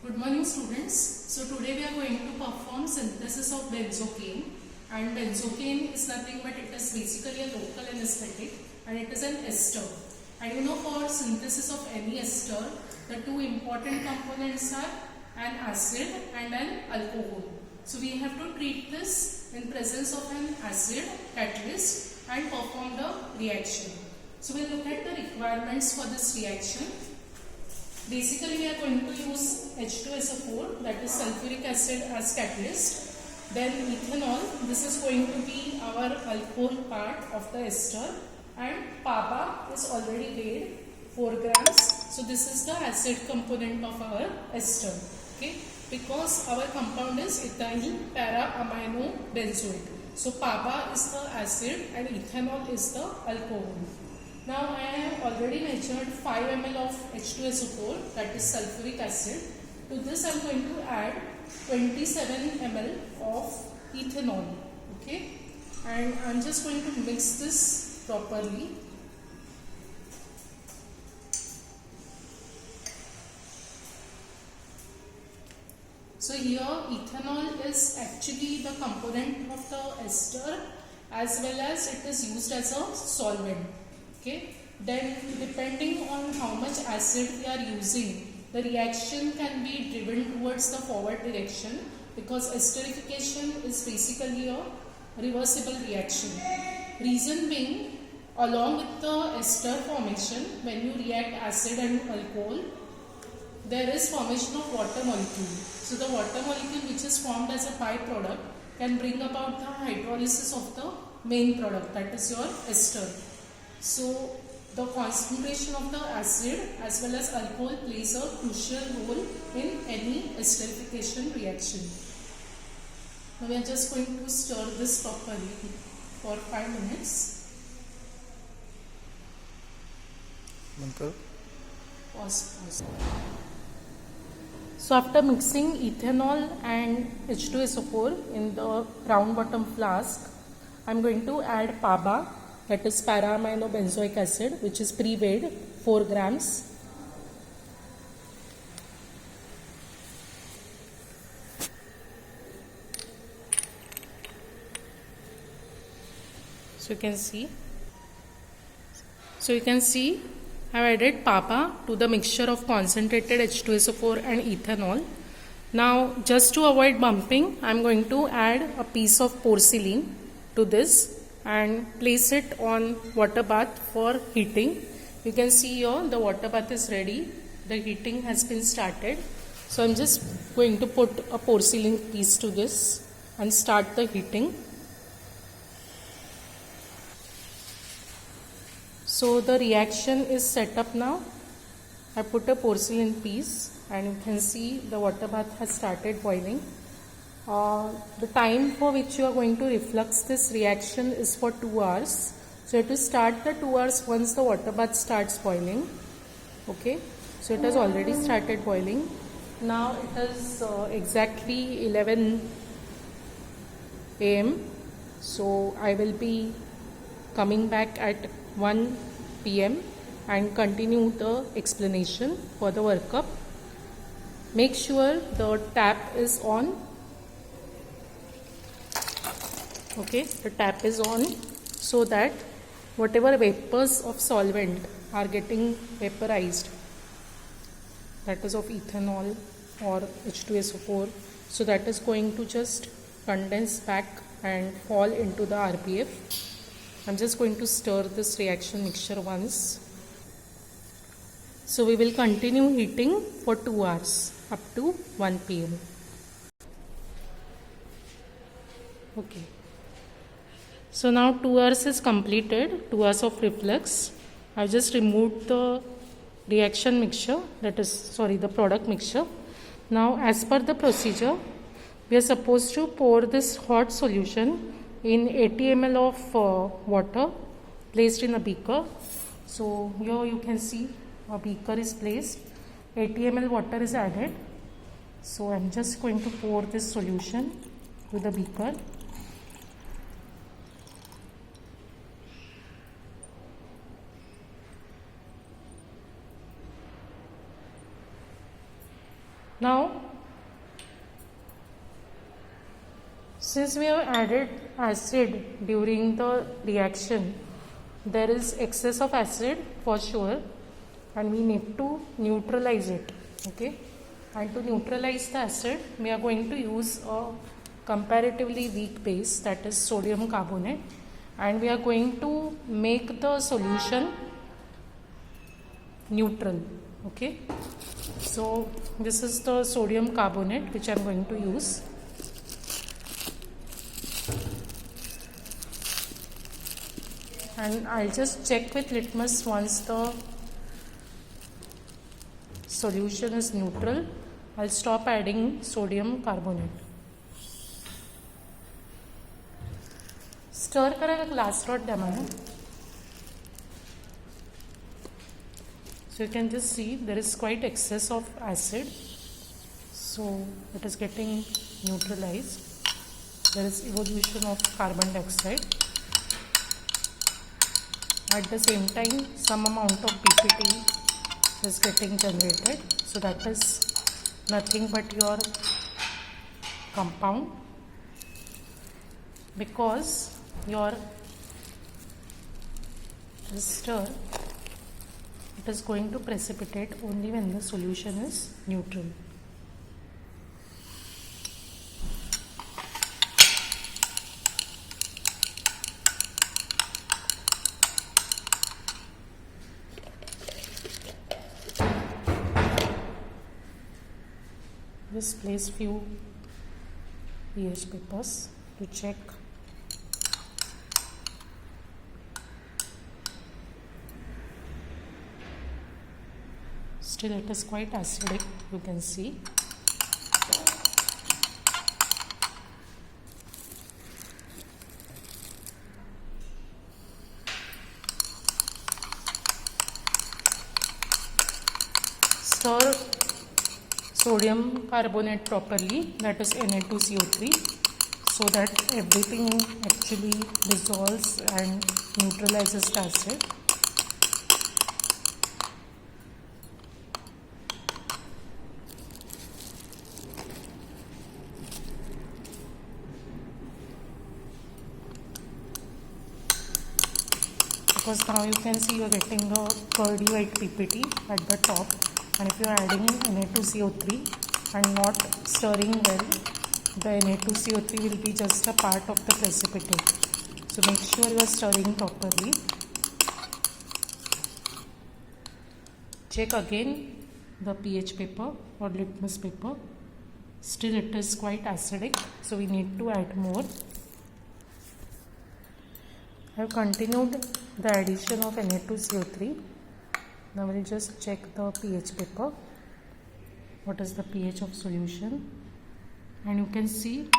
Good morning students. So today we are going to perform synthesis of benzocaine, and benzocaine is nothing but it is basically a local anesthetic and it is an ester. And you know, for synthesis of any ester the two important components are an acid and an alcohol. So we have to treat this in presence of an acid catalyst and perform the reaction. So we'll look at the requirements for this reaction. Basically, we are going to use H2SO4, that is sulfuric acid, as catalyst. Then ethanol, this is going to be our alcohol part of the ester, and PABA is already weighed 4 grams. So this is the acid component of our ester. Okay, because our compound is ethyl para amino benzoate. So PABA is the acid and ethanol is the alcohol. Now I have already measured 5 ml of H2SO4, that is sulfuric acid. To this I am going to add 27 ml of ethanol. Okay, and I am just going to mix this properly. So here ethanol is actually the component of the ester as well as it is used as a solvent. Okay, then depending on how much acid we are using, the reaction can be driven towards the forward direction, because esterification is basically a reversible reaction. Reason being, along with the ester formation, when you react acid and alcohol, there is formation of water molecule. So the water molecule which is formed as a byproduct can bring about the hydrolysis of the main product, that is your ester. So the concentration of the acid as well as alcohol plays a crucial role in any esterification reaction. Now we are just going to stir this properly for 5 minutes. Pause. So after mixing ethanol and H2SO4 in the round bottom flask, I am going to add PABA, that is para-amino benzoic acid, which is pre-weighed 4 grams. So you can see I have added PABA to the mixture of concentrated H2SO4 and ethanol. Now just to avoid bumping, I am going to add a piece of porcelain to this and place it on water bath for heating. You can see here the water bath is ready. The heating has been started. So I am just going to put a porcelain piece to this and start the heating. So the reaction is set up now. I put a porcelain piece and you can see the water bath has started boiling. The time for which you are going to reflux this reaction is for 2 hours. So you have to start the 2 hours once the water bath starts boiling. Okay, so it has already started boiling. Now it is exactly 11 am. So I will be coming back at 1 pm and continue the explanation for the workup. Make sure the tap is on. Okay, the tap is on so that whatever vapors of solvent are getting vaporized, that is of ethanol or H2SO4, so that is going to just condense back and fall into the RPF. I am just going to stir this reaction mixture once. So we will continue heating for 2 hours up to 1 pm. Okay. So now 2 hours is completed, 2 hours of reflux. I have just removed the reaction mixture, that is the product mixture. Now as per the procedure, we are supposed to pour this hot solution in 80 ml of water placed in a beaker. So here you can see a beaker is placed, 80 ml water is added. So I am just going to pour this solution to the beaker. Now, since we have added acid during the reaction, there is excess of acid for sure, and we need to neutralize it. Okay, and to neutralize the acid, we are going to use a comparatively weak base, that is sodium carbonate, and we are going to make the solution neutral. Okay, so this is the sodium carbonate which I am going to use. And I'll just check with litmus once the solution is neutral. I'll stop adding sodium carbonate. Stir करायला glass rod द्या मला. So you can just see there is quite excess of acid. So it is getting neutralized. There is evolution of carbon dioxide. At the same time, some amount of PPT is getting generated. So that is nothing but your compound, because your ester, it is going to precipitate only when the solution is neutral. Just place few pH papers to check. Still it is quite acidic, you can see. Stir sodium carbonate properly, that is Na2CO3, so that everything actually dissolves and neutralizes the acid. Because now you can see you are getting a curdy white PPT at the top. And if you are adding Na2CO3 and not stirring well, the Na2CO3 will be just a part of the precipitate. So make sure you are stirring properly. Check again the pH paper or litmus paper. Still it is quite acidic, so we need to add more. I have continued the addition of Na2CO3. Now we'll just check the pH paper. What is the pH of solution? And you can see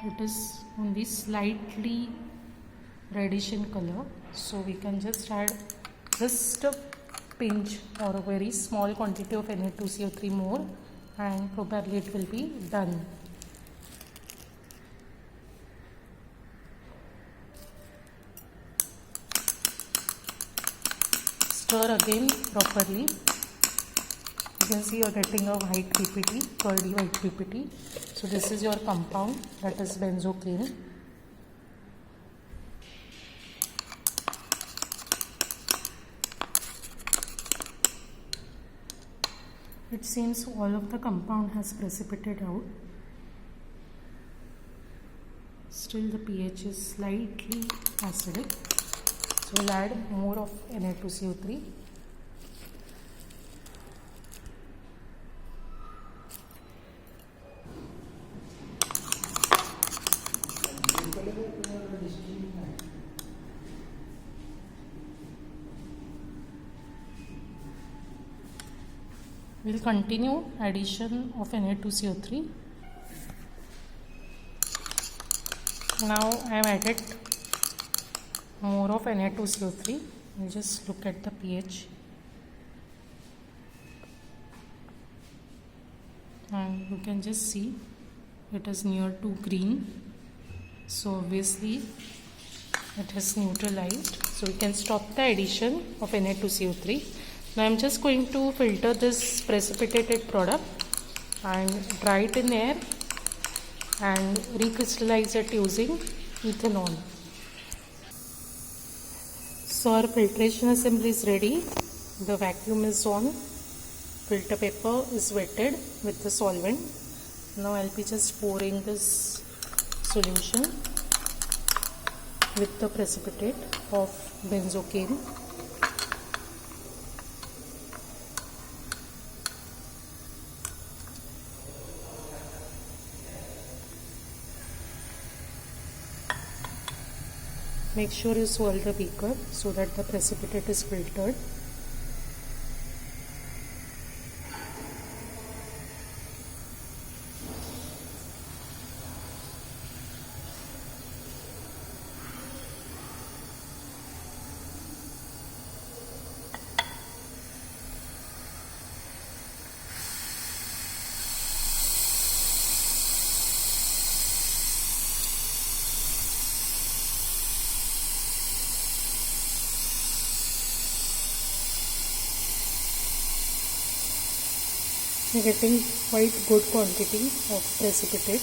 it is only slightly reddish in color. So we can just add just a pinch or a very small quantity of Na2CO3 more, and probably it will be done. Stir again properly. You can see you are getting a white PPT, curdy white PPT. So this is your compound, that is benzocaine. It seems all of the compound has precipitated out. Still the pH is slightly acidic. So we'll add more of Na2CO3. We'll continue addition of Na2CO3. Now I have added more of Na2CO3. We'll just look at the pH. And you can just see it is near to green. So obviously it has neutralized. So we can stop the addition of Na2CO3. Now I am just going to filter this precipitated product and dry it in air and recrystallize it using ethanol. So our filtration assembly is ready. The vacuum is on. Filter paper is wetted with the solvent. Now I'll be just pouring this solution with the precipitate of benzocaine. Make sure you swirl the beaker so that the precipitate is filtered. You're getting quite good quantity of precipitate.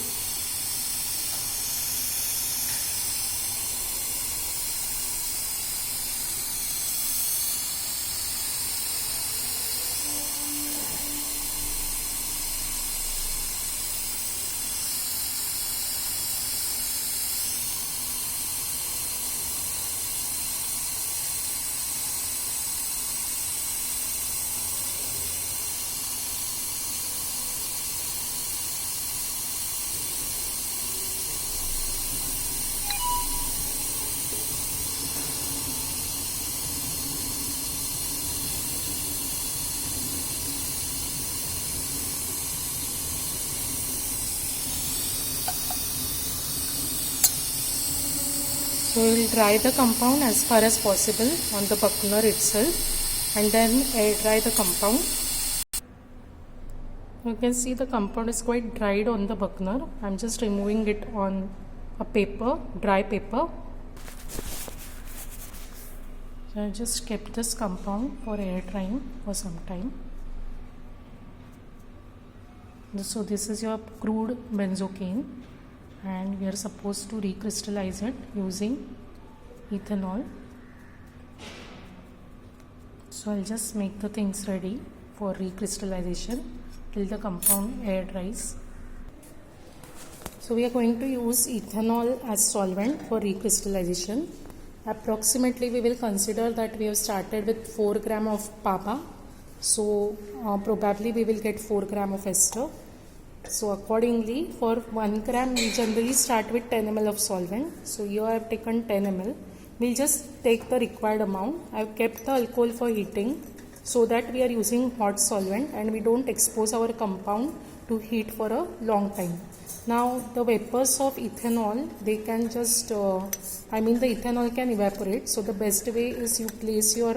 So we will dry the compound as far as possible on the buckler itself and then air dry the compound. You can see the compound is quite dried on the buckler. I am just removing it on a paper, dry paper. So I just kept this compound for air drying for some time. So this is your crude benzocaine and we are supposed to recrystallize it using ethanol. So I'll just make the things ready for recrystallization till the compound air dries. So we are going to use ethanol as solvent for recrystallization. Approximately we will consider that we have started with 4 gram of PABA. So probably we will get 4 gram of ester. So accordingly, for 1 gram we generally start with 10 ml of solvent. So here I have taken 10 ml. We'll just take the required amount. I have kept the alcohol for heating so that we are using hot solvent and we don't expose our compound to heat for a long time. Now the vapors of ethanol, they can just, the ethanol can evaporate. So the best way is you place your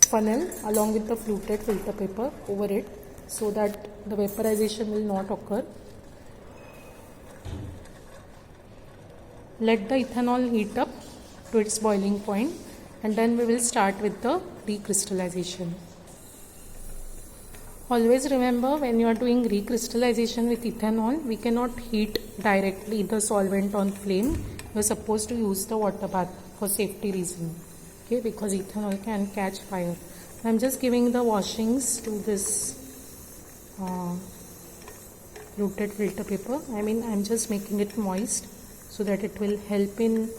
funnel along with the fluted filter paper over it, so that the vaporization will not occur. Let the ethanol heat up to its boiling point and then we will start with the recrystallization. Always remember, when you are doing recrystallization with ethanol, we cannot heat directly the solvent on flame. You are supposed to use the water bath for safety reason, okay, because ethanol can catch fire. I am just giving the washings to this fluted filter paper. I am just making it moist so that it will help in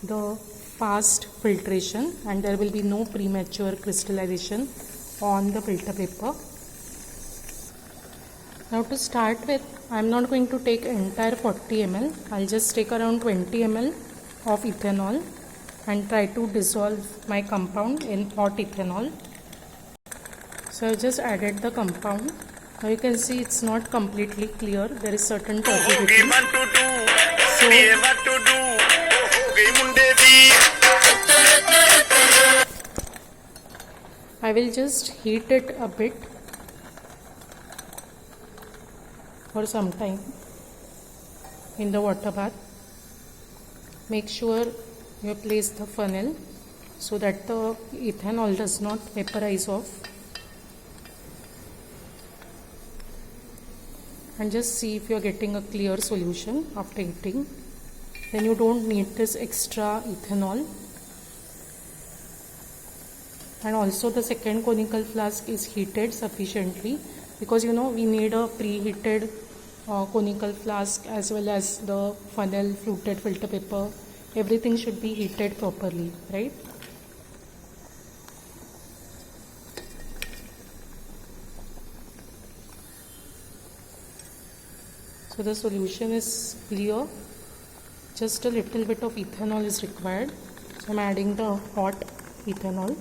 the fast filtration and there will be no premature crystallization on the filter paper. Now to start with, I am not going to take entire 40 ml. I'll just take around 20 ml of ethanol and try to dissolve my compound in hot ethanol. So I just added the compound. Now you can see it's not completely clear. There is certain turbidity. So I will just heat it a bit for some time in the water bath. Make sure you place the funnel so that the ethanol does not vaporize off. and just see if you are getting a clear solution after heating. Then you don't need this extra ethanol. And also the second conical flask is heated sufficiently, because we need a preheated conical flask as well as the funnel, fluted filter paper. Everything should be heated properly, right? So the solution is clear. Just a little bit of ethanol is required. So I'm adding the hot ethanol.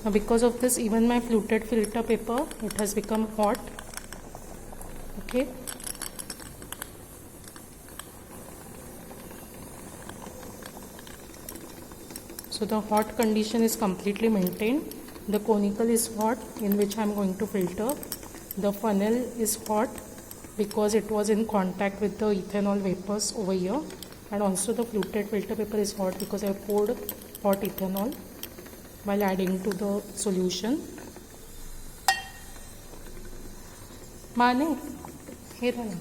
Now because of this, even my fluted filter paper, it has become hot. Okay. So the hot condition is completely maintained. The conical is hot, in which I am going to filter. The funnel is hot because it was in contact with the ethanol vapors over here, and also the fluted filter paper is hot because I poured hot ethanol while adding to the solution. Mane, here I am.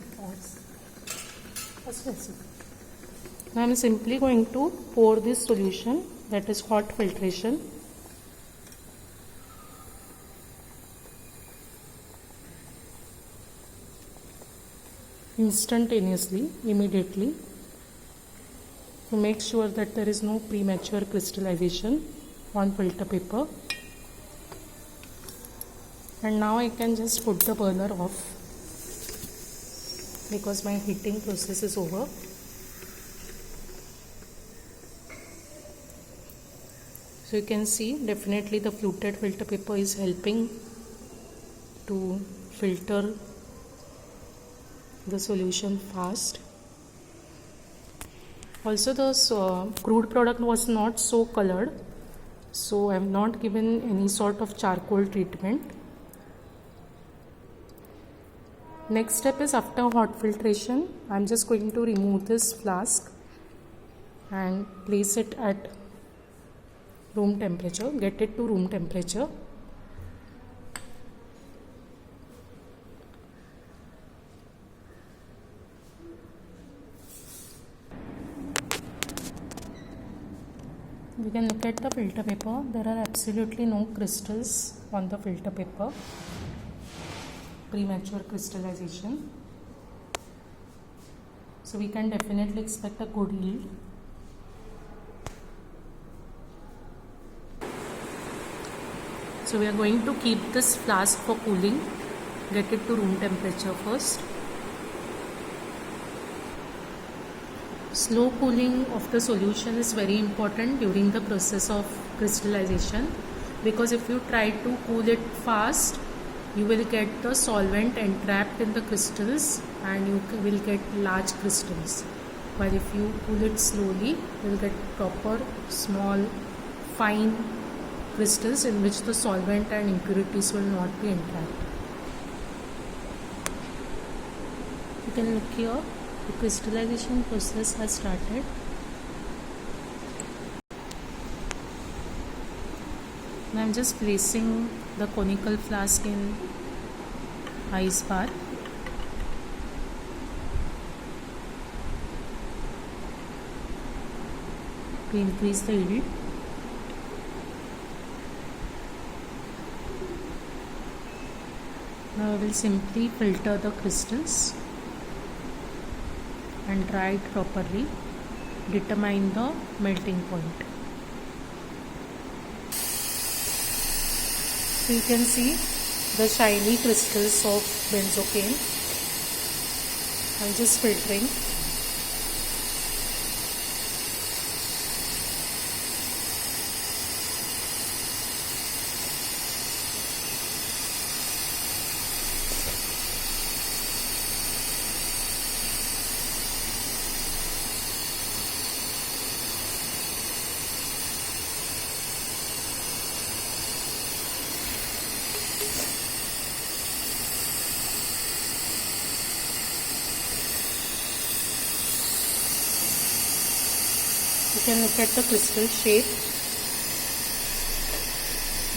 Now I am simply going to pour this solution, that is hot filtration. Instantaneously, immediately, to make sure that there is no premature crystallization on filter paper. And now I can just put the burner off because my heating process is over. So you can see definitely the fluted filter paper is helping to filter the solution fast. Also the crude product was not so colored, so I have not given any sort of charcoal treatment. Next step is, after hot filtration, I am just going to remove this flask and place it at room temperature, get it to room temperature. We can look at the filter paper. There are absolutely no crystals on the filter paper, premature crystallization. So we can definitely expect a good yield. So we are going to keep this flask for cooling, get it to room temperature first. Slow cooling of the solution is very important during the process of crystallization, because if you try to cool it fast, you will get the solvent entrapped in the crystals and you will get large crystals. While if you cool it slowly, you will get proper small fine crystals in which the solvent and impurities will not be entrapped. You can look here. The crystallization process has started. Now I am just placing the conical flask in ice bath. To increase the yield. Now I will simply filter the crystals and dry it properly, determine the melting point. So you can see the shiny crystals of benzocaine. I'm just filtering. You can look at the crystal shape.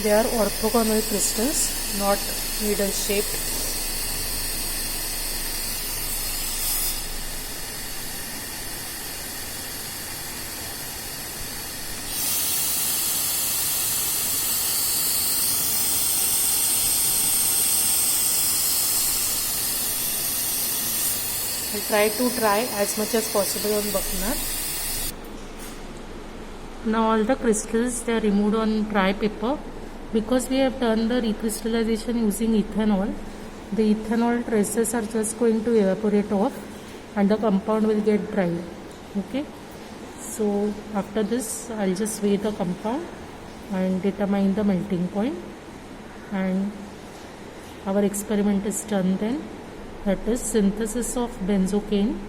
They are orthogonal crystals. not needle shaped. I'll try to dry as much as possible on burner. Now all the crystals, they are removed on dry paper. Because we have done the recrystallization using ethanol, the ethanol traces are just going to evaporate off and the compound will get dried. Okay, so after this I'll just weigh the compound and determine the melting point, and our experiment is done then. That is synthesis of benzocaine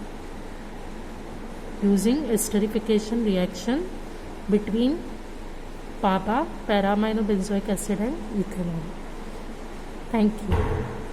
using esterification reaction between PABA, para-aminobenzoic acid, and ethanol. Thank you.